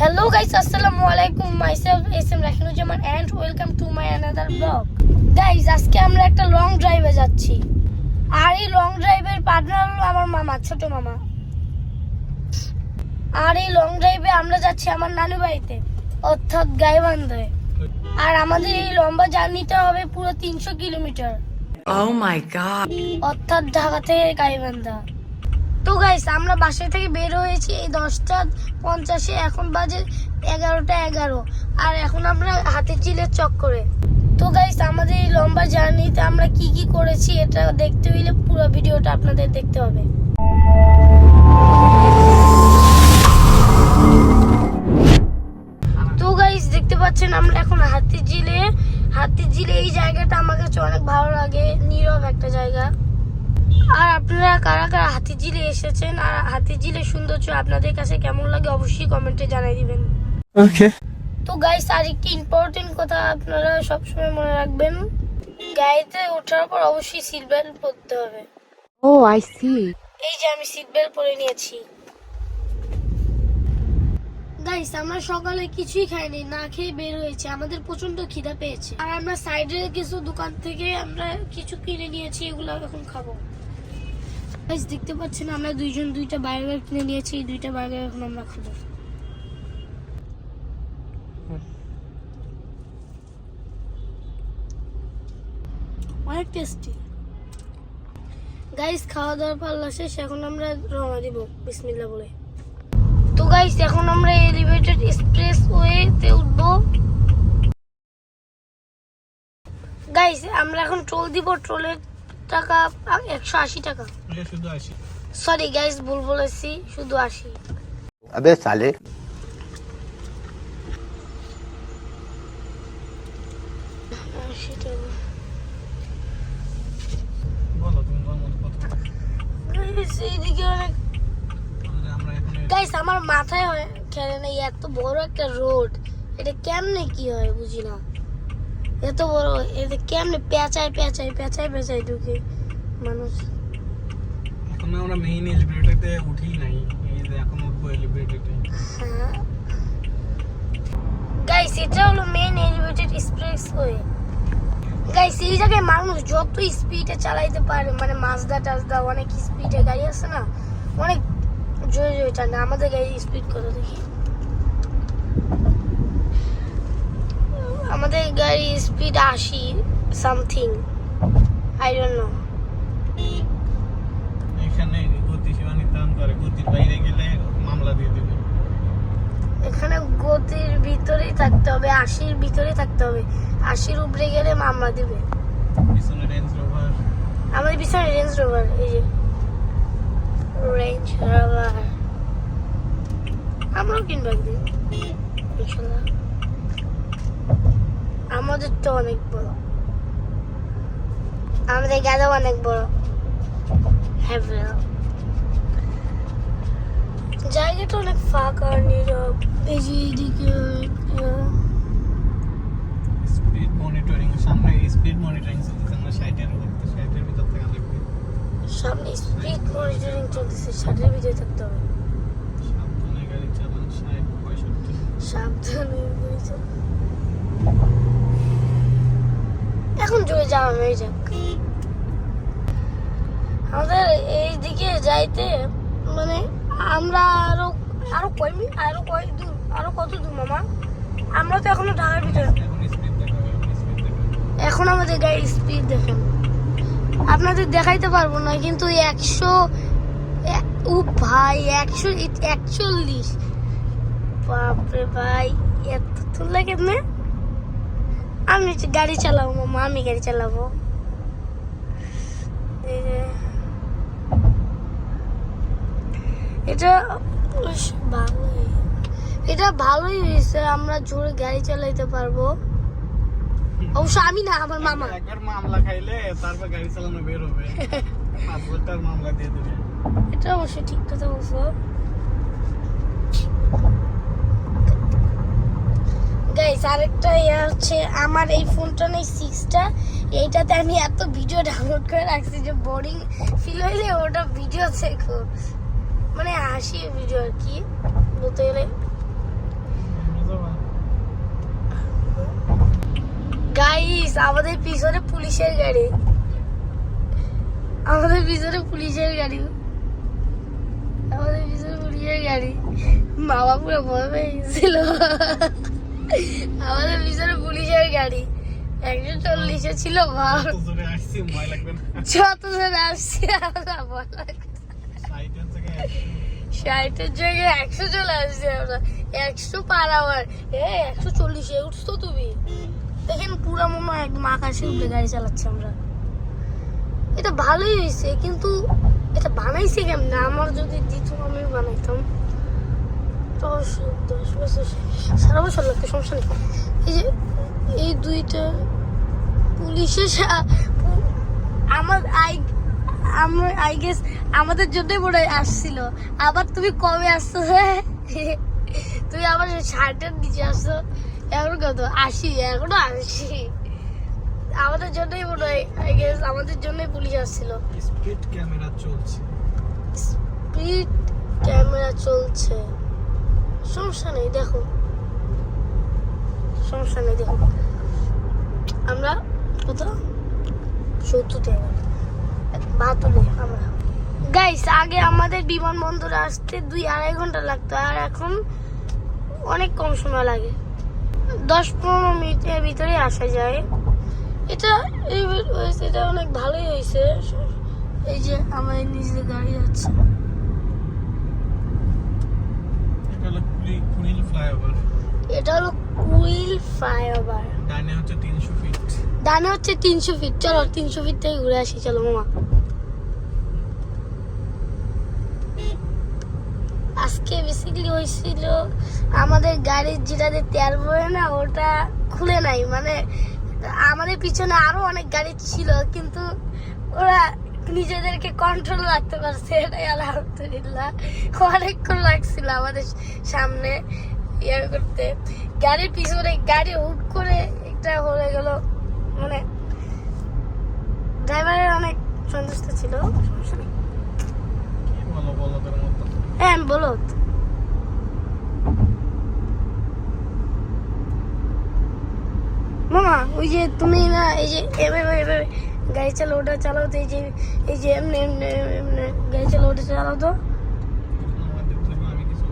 Hello guys, Assalamualaikum. Myself SM Rahinujaman and welcome to my another vlog. Guys, আজকে আমরা একটা long ড্রাইভে যাচ্ছি। আর এই লং ড্রাইভের পার্টনার হলো আমার মামা, ছোট মামা। আর এই লং ড্রাইভে আমরা যাচ্ছি আমার নানু বাড়িতে, অর্থাৎ গাইবান্ধায়। আর আমাদের এই লম্বা জার্নিটা হবে পুরো 300 কিলোমিটার। Oh my god. অর্থাৎ ঢাকা থেকে গাইবান্ধা। তো গাইস, আমরা বাসা থেকে বের হয়েছি এই 10:50-এ, এখন বাজে 11:11 আর এখন আমরা হাতিঝিলের চক্করে। তো গাইস, আমাদের এই লম্বা জার্নিতে আমরা কি কি করেছি এটা দেখতে হইলে পুরো ভিডিওটা আপনাদের দেখতে হবে। তো গাইস, দেখতে পাচ্ছেন আমরা এখন হাতিঝিলে এই জায়গাটা আমার কাছে অনেক ভালো লাগে, নীরব একটা জায়গা। আর আপনারা কারা কারা হাতিঝিলে এসেছেন আর হাতিঝিলের সৌন্দর্য আপনাদের কাছে কেমন লাগে অবশ্যই কমেন্টে জানাই দিবেন। ওকে। তো গাইস, আর একটি ইম্পর্টেন্ট কথা আপনারা সবসময় মনে রাখবেন, গাড়িতে ওঠার পর অবশ্যই সিট বেল্ট পরতে হবে। Oh, I see. এই যে আমি সিট বেল্ট পরে নিয়েছি। গাইস, আমরা সকালে কিছুই খাইনি, না খেয়ে বের হয়েছে, আমাদের প্রচন্ড খিদা পেয়েছে। আর আমরা সাইডের কিছু দোকান থেকে আমরা কিছু কিনে নিয়েছি, এগুলো এখন খাবো। গাইস, দেখতে পাচ্ছেন আমরা দুইজন দুইটা বার্গার কিনে নিয়েছি, এই দুইটা বার্গার এখন আমরা খাবো। অনেক টেস্টি। গাইস, খাওয়া দাওয়ার পাল্লা শেষ, এখন আমরা রওনা দিব বিসমিল্লাহ বলে। তো গাইস, এখন আমরা এলিভেটেড এক্সপ্রেসওয়েতে উঠবো। গাইস, আমরা এখন টোল দিব, টোলের টাকা 180 টাকা। শুধু 80। সরি গাইস, ভুল বলেছি, শুধু 80। अबे साले। 80 টাকা। বলো তুমি বলো কথা। গাইস, এইদিকে অনেক। আমরা এখন গাইস, আমার মাথায় খেলে না, এত বড় একটা রোড, এটা কেমনে কি হয় বুঝি না। এত বড়, এটা কেমনে পেঁচায় ঢুকে মানুষ। এখন আমরা মেইন এলিভেটরতে উঠি নাই, এই যে এখন উঠবো এলিভেটরতে। হ্যাঁ গাইস, এটা হলো মেইন এলিভেটেড এক্সপ্রেসওয়ে। গাইস, এই জায়গায় মানুষ যত স্পিডে চালাইতে পারে, মানে মাজদা অনেক স্পিডে গাড়ি আছে না, অনেক জোরে টানে। আমাদের গাড়ির স্পিড কত দেখি? আমাদের গাড়ির speed 80 something, I don't know. এখানে গতি সীমা নির্ধারণ করে, গতির বাইরে গেলে মামলা দিয়ে দেবে। এখানে গতির ভিতরেই থাকতে হবে, 80-র ভিতরেই থাকতে হবে, 80-র উপরে গেলে মামলা দিবে। পিছনে রেঞ্জ রোভার, আমাদের পিছনে রেঞ্জ রোভার, এই যে রেঞ্জ রোভার। আমরাও কিনবো একদিন ইনশাল্লাহ। আমাদের তো অনেক বড়, আমাদের গাড়ি অনেক বড়। হ্যাঁ, জায়গাটা অনেক ফাঁকা আর নীরব। এই যে এইদিকে স্পিড মনিটরিং, সামনে স্পিড মনিটরিং চলতেছে, আমরা 60-এর উপর, 60-এর ভিতর থেকে লাগবে। সামনে স্পিড মনিটরিং চলতেছে, 60-এর ভিতরে থাকতে হবে। সাবধানে গাড়ি চালান, 60-65। সাবধানে গাড়ি চালান। এখন জোরে যাওয়া হয়ে যাক। আমাদের এই দিকে যাইতে মানে আমরা আরো কত দূর মামা? আমরা তো এখনো ঢাকার ভিতরে। এখন স্পিড দেখাবে, স্পিড দেখাবে। এখন আমাদের গাড়ির স্পিড দেখেন, আপনাদের দেখাইতে পারবো না, কিন্তু 100 ও ভাই 141। বাপরে ভাই, এত তুললে কেমনে? আমি গাড়ি চালাবো মামা, আমি গাড়ি চালাবো। এটা ভালোই হয়েছে, আমরা জোরে গাড়ি চালাইতে পারবো। অবশ্য আমি না, আমার মামা। একবার মামলা খাইলে তারপর গাড়ি চালানো বের হবে, 5 বছর মামলা দিয়ে দেবে। এটা অবশ্য ঠিক কথা বলছো। গাইস, আরেকটা হচ্ছে আমার এই ফোনটা নেই 6টা, এইটাতে আমি এত ভিডিও ডাউনলোড করে রাখছি যে বোরিং ফিল হইলে ওটা ভিডিও দেখো, মানে হাসি ভিডিও আর কি বলতে গেলে। গাইস আমাদের পিছনে পুলিশের গাড়ি, আমাদের পিছনে পুলিশের গাড়ি, আমাদের পিছনে পুলিশের গাড়ি। বাবা পুরো ভয় পেয়ে গেছিল। আমাদের পিছনে পুলিশের গাড়ি 140-এ ছিল। ভাব কত জোরে আসছি, ভয় লাগবে না? যত জন আসছে আমরা ভয় লাগছে। 60-এর জায়গায় 100 চলে আসছে আমরা। 100 পার আওয়ার। 140-এ উঠছো তুমি? দেখেন পুরো মনে হয় একদম আকাশে উঠে গাড়ি চালাচ্ছি আমরা। এটা ভালোই হয়েছে, কিন্তু এটা বানাইছে কেমন? আমার যদি দিত আমি বানাইতাম। 10 বছর সারা বছর লাগতো, সমস্যা নেই। এই যে এই দুইটা পুলিশের আমার আই গেস আমাদের জন্যই মনে হয় আসছিল। আবার তুমি কবে আসছো? তুমি আবার 60-এর নিচে আসছো। এখন কত 80? এখনো 80। আমাদের জন্যই মনে হয় আই গেস আমাদের জন্যই পুলিশ আসছিল। স্পিড ক্যামেরা চলছে। স্পিড ক্যামেরা চলছে, সমস্যা নেই। দেখো সমস্যা নেই, দেখো আমরা কোথাও 70-তে 72 আমরা। গাইস আগে আমাদের বিমানবন্দরে আসতে 2-2.5 ঘন্টা লাগতো, আর এখন অনেক কম সময় লাগে। 10-15 মিনিটের ভিতরে আসা যায়। এটা এটা অনেক ভালোই হয়েছে। এই যে আমাদের নিজের গাড়ি আছে। কুইল ফ্লাইওভার। এটা হলো কুইল ফ্লাইওভার। ডানে হচ্ছে 300 ফিট। ডানে হচ্ছে 300 ফিট। চলো 300 ফিট থেকে ঘুরে আসি, চলো মামা। আজকে বেসিক্যালি হয়েছিল আমাদের গাড়ির যেটাতে তেল ভরে না, ওটা খুলে নাই। মানে আমাদের পিছনে আরো অনেক গাড়ি ছিল, কিন্তু ওরা নিজেদেরকে কন্ট্রোল রাখতে পারছে, এটাই আলহামদুলিল্লাহ। অনেকক্ষণ লাগছিল আমাদের সামনে ইয়ে করতে। গাড়ির পিছনে গাড়ি হুট করে একটা হয়ে গেল, মানে ড্রাইভারের অনেক সন্তুষ্ট ছিল। সমস্যা নেই। কি বলো বলদের মতো? হ্যাঁ বলো। মামা ওই যে তুমি না এই যে এভাবে গাড়ি চালাও, ওটা চালাও তো। এই যে এমনি এমনি এমনি গাড়ি চালাও, ওটা চালাও তো। আমাদের জন্য আমি কিছু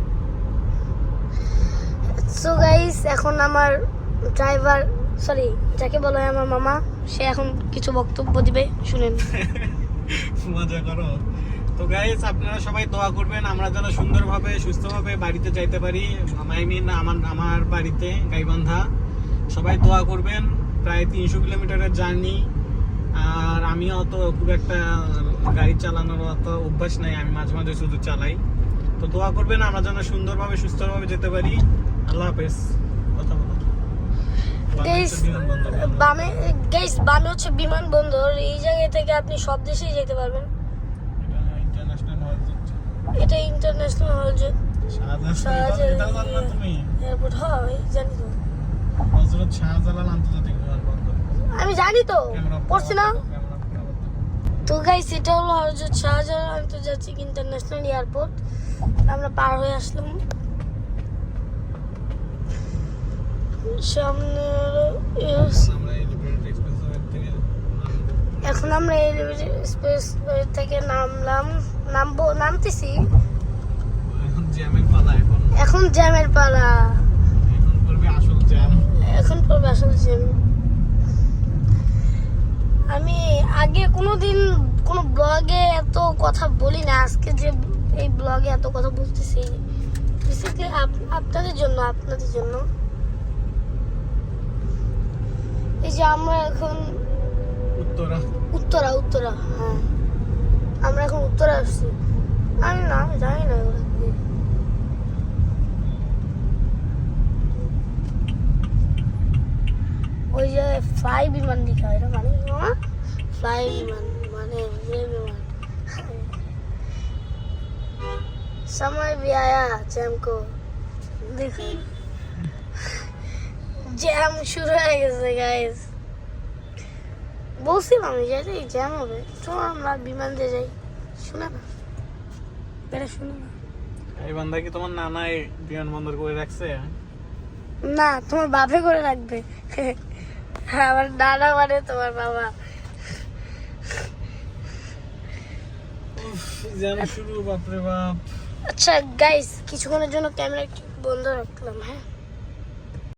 সো গাইস এখন আমার ড্রাইভার, সরি যাকে বলা হয় আমার মামা, সে এখন কিছু বক্তব্য দিবে, শুনেন। মজা করো। তো গাইস আপনারা সবাই দোয়া করবেন আমরা যেন সুন্দরভাবে সুস্থভাবে বাড়িতে যাইতে পারি। আই মিন আমার বাড়িতে গাইবান্ধা। সবাই দোয়া করবেন। প্রায় 300 কিলোমিটারের জার্নি, আর আমিও অত খুব একটা গাড়ি চালানোর অত অভ্যাস নাই, আমি মাঝে মাঝে শুধু চালাই। তো দোয়া করবেন আমরা যেন সুন্দরভাবে সুস্থভাবে যেতে পারি। আল্লাহ হাফেজ। কথা বলো। গাইস বামে, গাইস বামে হচ্ছে বিমানবন্দর। এই জায়গা থেকে আপনি সব দেশেই যেতে পারবেন। ইন্টারন্যাশনাল এটা ইন্টারন্যাশনাল হল যে তুমি এয়ারপোর্ট হয়, জানি তো। হযরত শাহজালাল আন্তর্জাতিক বিমানবন্দর। আমি জানি তো, পড়ছি না। ক্যামেরা তো গাইস এটা হলো হযরত শাহজালাল আন্তর্জাতিক ইন্টারন্যাশনাল এয়ারপোর্ট। আমরা পার হয়ে আসলাম। সামনে আমরা এলিভেটেড এক্সপ্রেসওয়ে থেকে এখন আমরা এলিভেটেড এক্সপ্রেসওয়ে থেকে নামতেছি। এখন জ্যামের পালা। এখন জ্যামের পালা। এখন করবে আসল জ্যাম। এখন পড়বে আসল জ্যাম। আমি আগে কোনোদিন কোনো ব্লগে এত কথা বলি না। আজকে যে এই ব্লগে এত কথা বলতেছি বেসিক্যালি আপনাদের জন্য। এই যে আমরা এখন উত্তরা, হ্যাঁ আমরা এখন উত্তরা আসছি। আমি না জানি না ওরা কি। ওই যে ফ্লাই বিমান লেখা, এটা মানে ফ্লাই বিমান মানে উড়ে বিমান। समय भी आया जैम को देखो, জ্যাম শুরু হয়ে গেছে গাইস। বলছিলাম যে জ্যাম হবে। চলো আমরা বিমান দিয়ে যাই। শুনে না, এটা শুনে না। এই বান্দা কি তোমার নানাই বিমানবন্দর করে রাখছে? না, তোমার বাপে করে রাখবে। হ্যাঁ, আমার নানা মানে তোমার বাবা। জ্যাম শুরু, বাপরে বাপ। আচ্ছা গাইস, কিছুক্ষণের জন্য ক্যামেরা একটু বন্ধ রাখলাম, হ্যাঁ।